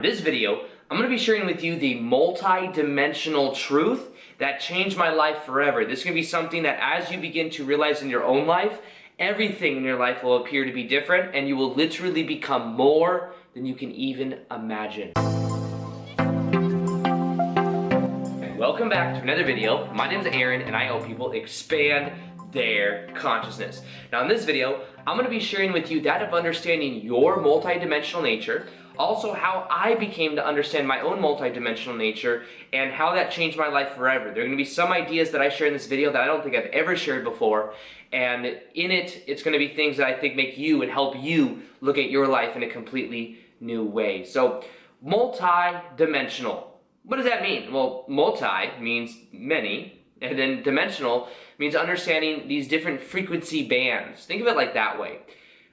In this video, I'm going to be sharing with you the multi-dimensional truth that changed my life forever. This is going to be something that as you begin to realize in your own life, everything in your life will appear to be different and you will literally become more than you can even imagine. Welcome back to another video. My name is Aaron and I help people expand their consciousness. Now in this video, I'm going to be sharing with you that of understanding your multidimensional nature, also how I became to understand my own multidimensional nature and how that changed my life forever. There are going to be some ideas that I share in this video that I don't think I've ever shared before, and in it, it's going to be things that I think make you and help you look at your life in a completely new way. So, multidimensional. What does that mean? Well, multi means many, and then dimensional means understanding these different frequency bands. Think of it like that way.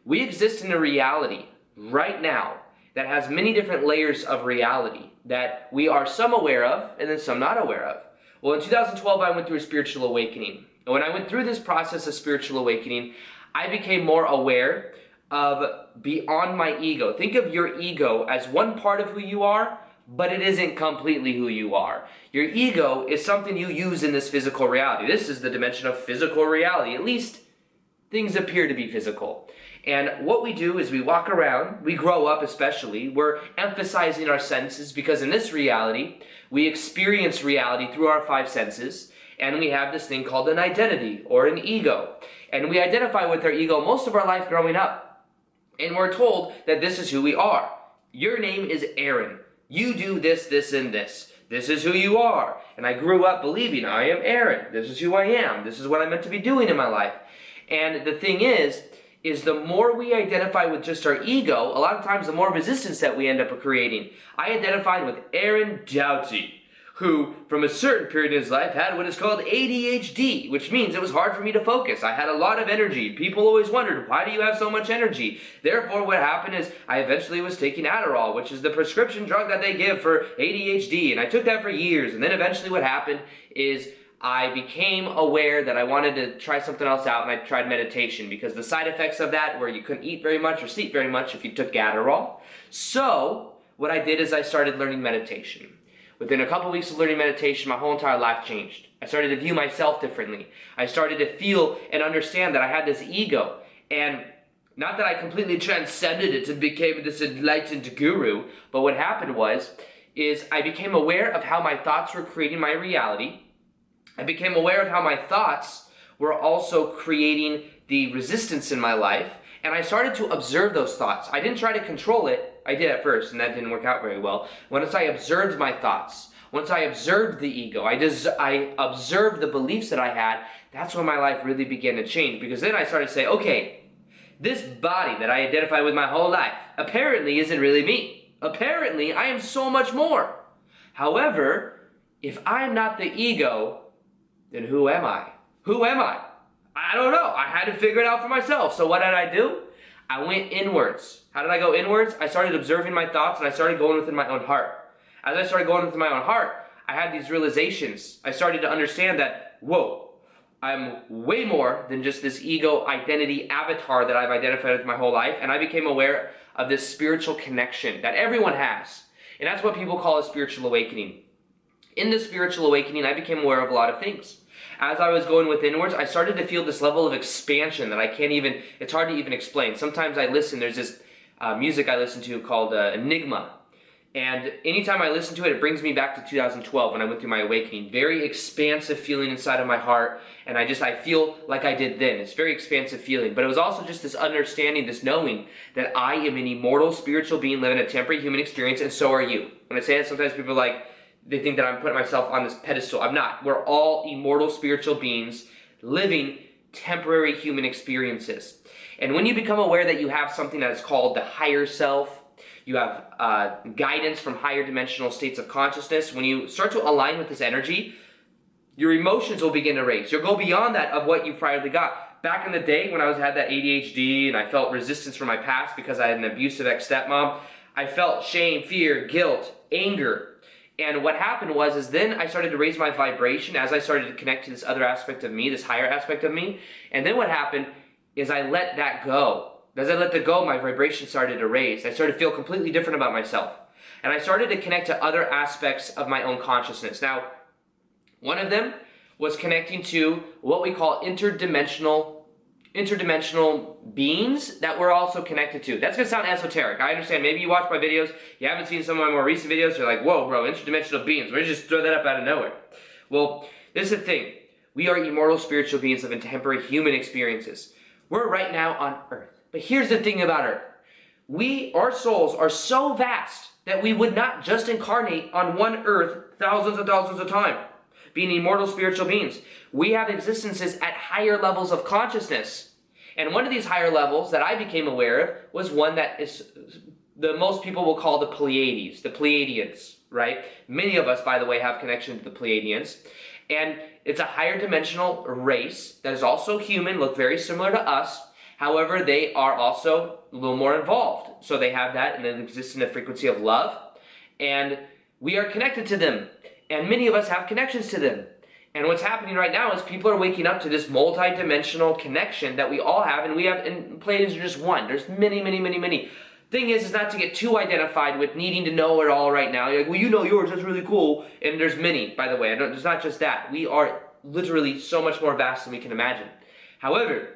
We exist in a reality right now that has many different layers of reality that we are some aware of and then some not aware of. Well, in 2012, I went through a spiritual awakening. And when I went through this process of spiritual awakening, I became more aware of beyond my ego. Think of your ego as one part of who you are, but it isn't completely who you are. Your ego is something you use in this physical reality. This is the dimension of physical reality. At least things appear to be physical. And what we do is we walk around, we grow up especially, we're emphasizing our senses because in this reality, we experience reality through our five senses, and we have this thing called an identity or an ego. And we identify with our ego most of our life growing up. And we're told that this is who we are. Your name is Aaron. You do this, this, and this. This is who you are. And I grew up believing I am Aaron. This is who I am. This is what I'm meant to be doing in my life. And the thing is the more we identify with just our ego, a lot of times the more resistance that we end up creating. I identified with Aaron Doughty, who from a certain period in his life had what is called ADHD, which means it was hard for me to focus. I had a lot of energy. People always wondered, why do you have so much energy? Therefore, what happened is I eventually was taking Adderall, which is the prescription drug that they give for ADHD, and I took that for years. And then eventually what happened is I became aware that I wanted to try something else out, and I tried meditation because the side effects of that were you couldn't eat very much or sleep very much if you took Adderall. So what I did is I started learning meditation. Within a couple weeks of learning meditation, my whole entire life changed. I started to view myself differently. I started to feel and understand that I had this ego, and not that I completely transcended it and became this enlightened guru, but what happened is I became aware of how my thoughts were creating my reality. I became aware of how my thoughts were also creating the resistance in my life, and I started to observe those thoughts. I didn't try to control it. I did at first, and that didn't work out very well. Once I observed my thoughts, once I observed the ego, I observed the beliefs that I had, that's when my life really began to change, because then I started to say, okay, this body that I identify with my whole life apparently isn't really me. Apparently, I am so much more. However, if I'm not the ego, then who am I? Who am I? I don't know. I had to figure it out for myself. So what did I do? I went inwards. How did I go inwards? I started observing my thoughts and I started going within my own heart. As I started going within my own heart, I had these realizations. I started to understand that, whoa, I'm way more than just this ego identity avatar that I've identified with my whole life, and I became aware of this spiritual connection that everyone has. And that's what people call a spiritual awakening. In this spiritual awakening, I became aware of a lot of things. As I was going withinwards, I started to feel this level of expansion that I can't even, it's hard to even explain. Sometimes I listen, there's this music I listen to called Enigma. And anytime I listen to it, it brings me back to 2012 when I went through my awakening. Very expansive feeling inside of my heart, and I feel like I did then. It's very expansive feeling. But it was also just this understanding, this knowing that I am an immortal spiritual being living a temporary human experience, and so are you. When I say that, sometimes people are like, they think that I'm putting myself on this pedestal. I'm not. We're all immortal spiritual beings living temporary human experiences. And when you become aware that you have something that is called the higher self, you have guidance from higher dimensional states of consciousness, when you start to align with this energy, your emotions will begin to raise. You'll go beyond that of what you priorly got. Back in the day when I had that ADHD and I felt resistance from my past because I had an abusive ex-stepmom, I felt shame, fear, guilt, anger. And what happened was then I started to raise my vibration as I started to connect to this other aspect of me, this higher aspect of me. And then what happened is I let that go. As I let that go, my vibration started to raise. I started to feel completely different about myself. and I started to connect to other aspects of my own consciousness. Now, one of them was connecting to what we call interdimensional beings that we're also connected to. That's gonna sound esoteric. I understand, maybe you watch my videos, you haven't seen some of my more recent videos, you're like, whoa bro, interdimensional beings, where did you just throw that up out of nowhere? Well, this is the thing. We are immortal spiritual beings living temporary human experiences. We're right now on Earth. But here's the thing about Earth. Our souls are so vast that we would not just incarnate on one Earth thousands and thousands of times. Being immortal spiritual beings, we have existences at higher levels of consciousness. And one of these higher levels that I became aware of was one that is the most people will call the Pleiades, the Pleiadians, right? Many of us, by the way, have connection to the Pleiadians. And it's a higher dimensional race that is also human, look very similar to us. However, they are also a little more involved. So they have that, and it exists in the frequency of love. And we are connected to them. And many of us have connections to them. And what's happening right now is people are waking up to this multi-dimensional connection that we all have. And Pleiadians are just one. There's many, many, many, many. Thing is not to get too identified with needing to know it all right now. You're like, well, you know yours, that's really cool. And there's many, by the way. There's not just that. We are literally so much more vast than we can imagine. However,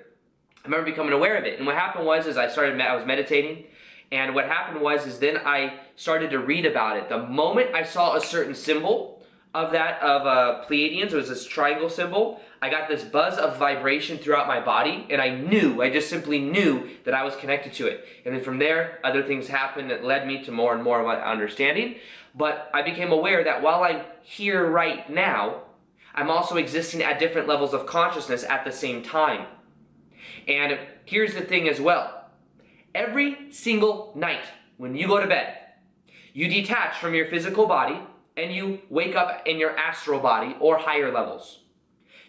I remember becoming aware of it. And what happened was I was meditating. And what happened was then I started to read about it. The moment I saw a certain symbol of Pleiadians, it was this triangle symbol, I got this buzz of vibration throughout my body, and I just simply knew that I was connected to it. And then from there, other things happened that led me to more and more of my understanding. But I became aware that while I'm here right now, I'm also existing at different levels of consciousness at the same time. And here's the thing as well. Every single night when you go to bed, you detach from your physical body and you wake up in your astral body or higher levels.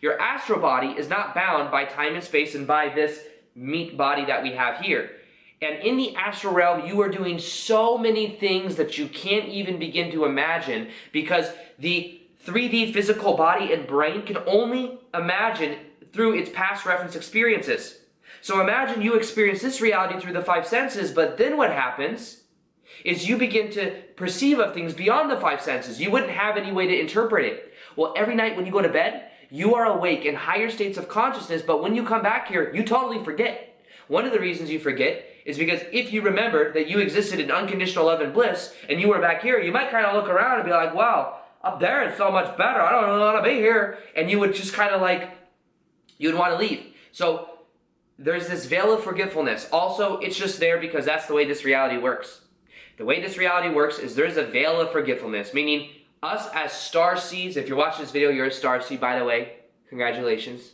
Your astral body is not bound by time and space and by this meat body that we have here. And in the astral realm, you are doing so many things that you can't even begin to imagine, because the 3D physical body and brain can only imagine through its past reference experiences. So imagine you experience this reality through the 5 senses, but then what happens is you begin to perceive of things beyond the 5 senses. You wouldn't have any way to interpret it. Well, every night when you go to bed, you are awake in higher states of consciousness, but when you come back here, you totally forget. One of the reasons you forget is because if you remember that you existed in unconditional love and bliss, and you were back here, you might kind of look around and be like, wow, up there it's so much better, I don't really want to be here. And you would just kind of like, you would want to leave. So there's this veil of forgetfulness. Also, it's just there because that's the way this reality works. The way this reality works is there's a veil of forgetfulness, meaning us as star seeds. If you're watching this video, you're a star seed, by the way. Congratulations.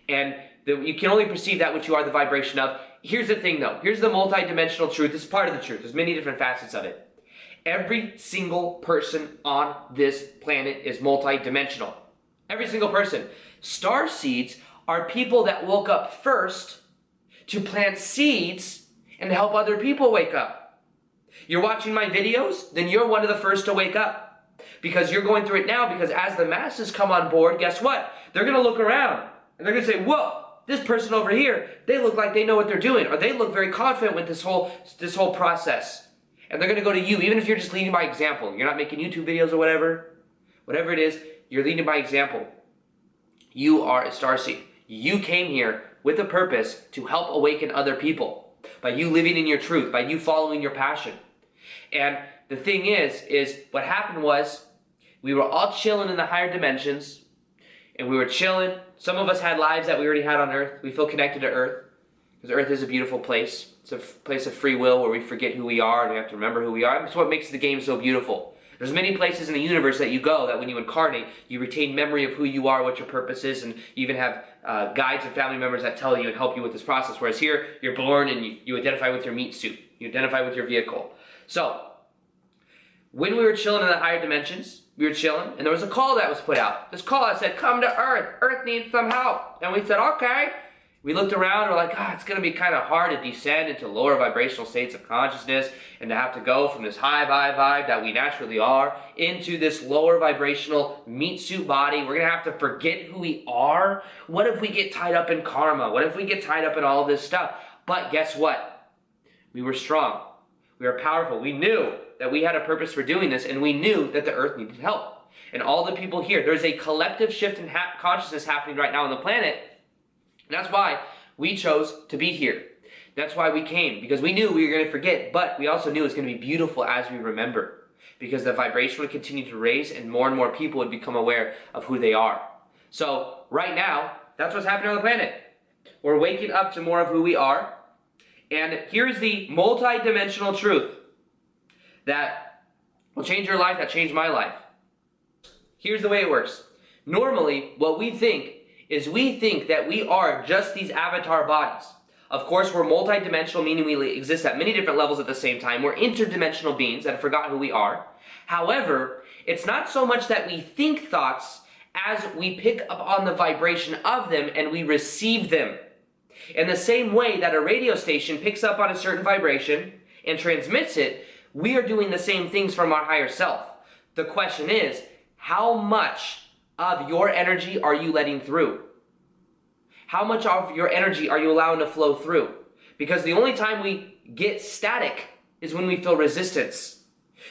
And you can only perceive that which you are the vibration of. Here's the thing though. Here's the multidimensional truth. This is part of the truth. There's many different facets of it. Every single person on this planet is multidimensional. Every single person. Star seeds are people that woke up first to plant seeds and help other people wake up. You're watching my videos, then you're one of the first to wake up. Because you're going through it now, because as the masses come on board, guess what? They're going to look around and they're going to say, whoa, this person over here, they look like they know what they're doing, or they look very confident with this whole process. And they're going to go to you, even if you're just leading by example. You're not making YouTube videos or whatever it is, you're leading by example. You are a starseed. You came here with a purpose to help awaken other people by you living in your truth, by you following your passion. And the thing is what happened was we were all chilling in the higher dimensions, and we were chilling. Some of us had lives that we already had on Earth. We feel connected to Earth because Earth is a beautiful place. It's a place of free will where we forget who we are and we have to remember who we are. That's what makes the game so beautiful. There's many places in the universe that you go that when you incarnate, you retain memory of who you are, what your purpose is, and you even have guides and family members that tell you and help you with this process. Whereas here, you're born and you identify with your meat suit. You identify with your vehicle. So, when we were chilling in the higher dimensions, we were chilling, and there was a call that was put out. This call that said, come to Earth. Earth needs some help. And we said, okay. We looked around, we're like, it's going to be kind of hard to descend into lower vibrational states of consciousness and to have to go from this high vibe that we naturally are into this lower vibrational meat suit body. We're going to have to forget who we are. What if we get tied up in karma? What if we get tied up in all this stuff? But guess what? We were strong. We were powerful. We knew that we had a purpose for doing this, and we knew that the earth needed help. And all the people here, there's a collective shift in consciousness happening right now on the planet. And that's why we chose to be here. That's why we came, because we knew we were going to forget, but we also knew it's going to be beautiful as we remember, because the vibration would continue to raise and more people would become aware of who they are. So right now, that's what's happening on the planet. We're waking up to more of who we are. And here's the multi-dimensional truth that will change your life, that changed my life. Here's the way it works. Normally, what we think is we think that we are just these avatar bodies. Of course, we're multi-dimensional, meaning we exist at many different levels at the same time. We're interdimensional beings that have forgotten who we are. However, it's not so much that we think thoughts as we pick up on the vibration of them and we receive them. In the same way that a radio station picks up on a certain vibration and transmits it, we are doing the same things from our higher self. The question is, how much of your energy are you letting through? How much of your energy are you allowing to flow through? Because the only time we get static is when we feel resistance.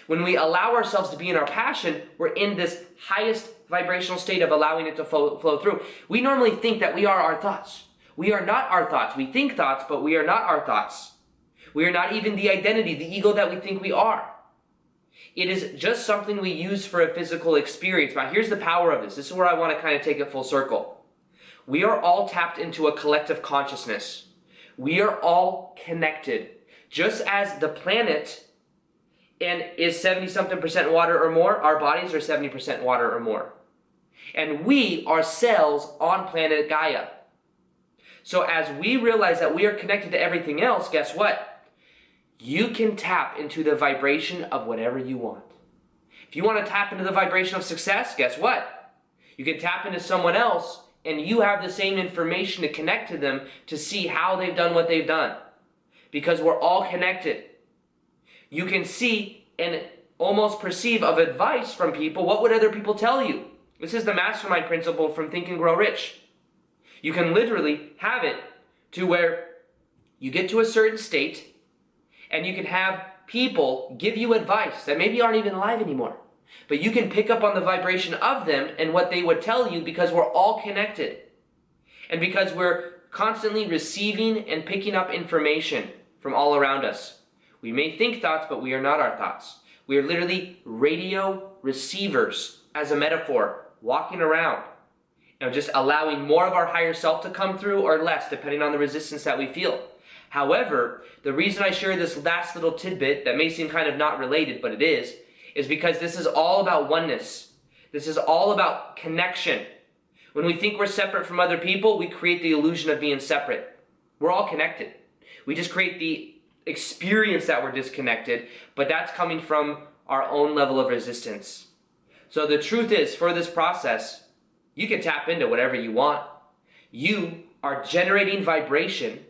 When we allow ourselves to be in our passion, we're in this highest vibrational state of allowing it to flow through. We normally think that we are our thoughts. We are not our thoughts. We think thoughts, but we are not our thoughts. We are not even the identity, the ego that we think we are. It is just something we use for a physical experience. Now, here's the power of this. This is where I want to kind of take it full circle. We are all tapped into a collective consciousness. We are all connected. Just as the planet is 70-something% water or more, our bodies are 70% water or more. And we are cells on planet Gaia. So as we realize that we are connected to everything else, guess what? You can tap into the vibration of whatever you want. If you want to tap into the vibration of success, guess what? You can tap into someone else and you have the same information to connect to them to see how they've done what they've done. Because we're all connected. You can see and almost perceive of advice from people. What would other people tell you? This is the mastermind principle from Think and Grow Rich. You can literally have it to where you get to a certain state and you can have people give you advice that maybe aren't even alive anymore. But you can pick up on the vibration of them and what they would tell you because we're all connected. And because we're constantly receiving and picking up information from all around us. We may think thoughts, but we are not our thoughts. We are literally radio receivers, as a metaphor, walking around. Just allowing more of our higher self to come through or less, depending on the resistance that we feel. However, the reason I share this last little tidbit that may seem kind of not related, but it is because this is all about oneness. This is all about connection. When we think we're separate from other people, we create the illusion of being separate. We're all connected. We just create the experience that we're disconnected, but that's coming from our own level of resistance. So the truth is, for this process, you can tap into whatever you want. You are generating vibration,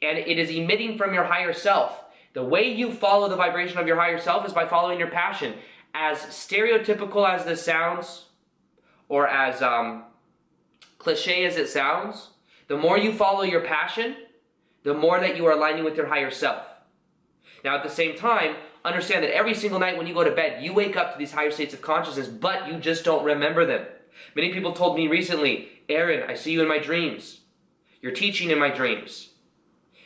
and it is emitting from your higher self. The way you follow the vibration of your higher self is by following your passion. As stereotypical as this sounds, or as cliche as it sounds, the more you follow your passion, the more that you are aligning with your higher self. Now, at the same time, understand that every single night when you go to bed, you wake up to these higher states of consciousness, but you just don't remember them. Many people told me recently, Aaron, I see you in my dreams. You're teaching in my dreams.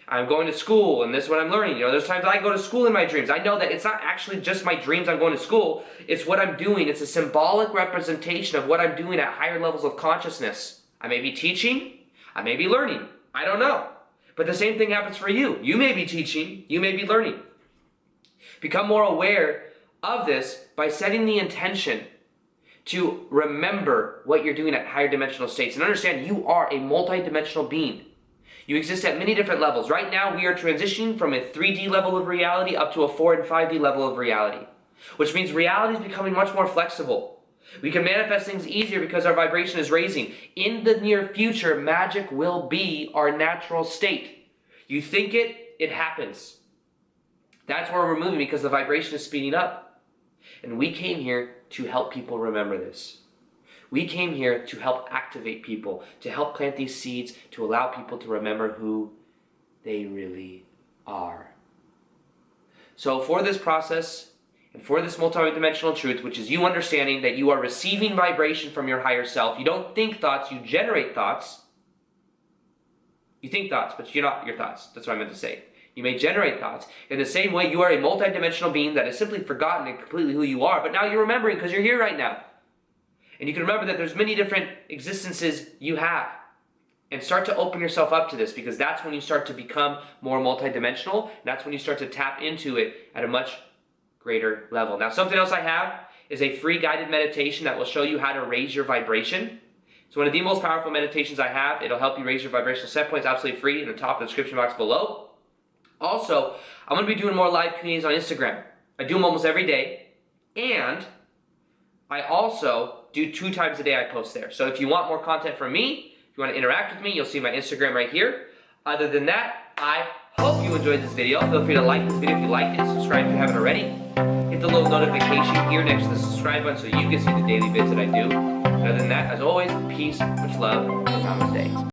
I'm going to school and this is what I'm learning. There's times I go to school in my dreams. I know that it's not actually just my dreams I'm going to school. It's what I'm doing. It's a symbolic representation of what I'm doing at higher levels of consciousness. I may be teaching. I may be learning. I don't know. But the same thing happens for you. You may be teaching. You may be learning. Become more aware of this by setting the intention to remember what you're doing at higher dimensional states. And understand you are a multi-dimensional being. You exist at many different levels. Right now we are transitioning from a 3D level of reality up to a 4 and 5D level of reality. Which means reality is becoming much more flexible. We can manifest things easier because our vibration is raising. In the near future, magic will be our natural state. You think it, it happens. That's where we're moving because the vibration is speeding up. And we came here to help people remember this. We came here to help activate people, to help plant these seeds, to allow people to remember who they really are. So for this process, And for this multidimensional truth, which is you understanding that you are receiving vibration from your higher self, you don't think thoughts, you generate thoughts. You think thoughts, but you're not your thoughts. That's what I meant to say. You may generate thoughts. In the same way, you are a multidimensional being that has simply forgotten and completely who you are, but now you're remembering because you're here right now. And you can remember that there's many different existences you have. And start to open yourself up to this, because that's when you start to become more multidimensional. That's when you start to tap into it at a much greater level. Now, something else I have is a free guided meditation that will show you how to raise your vibration. It's one of the most powerful meditations I have. It'll help you raise your vibrational set points absolutely free in the top of the description box below. Also, I'm going to be doing more live communities on Instagram. I do them almost every day. And I also do 2 times a day I post there. So if you want more content from me, if you want to interact with me, you'll see my Instagram right here. Other than that, I hope you enjoyed this video. Feel free to like this video if you liked it. Subscribe if you haven't already. Hit the little notification here next to the subscribe button so you can see the daily vids that I do. Other than that, as always, peace, much love, and namaste.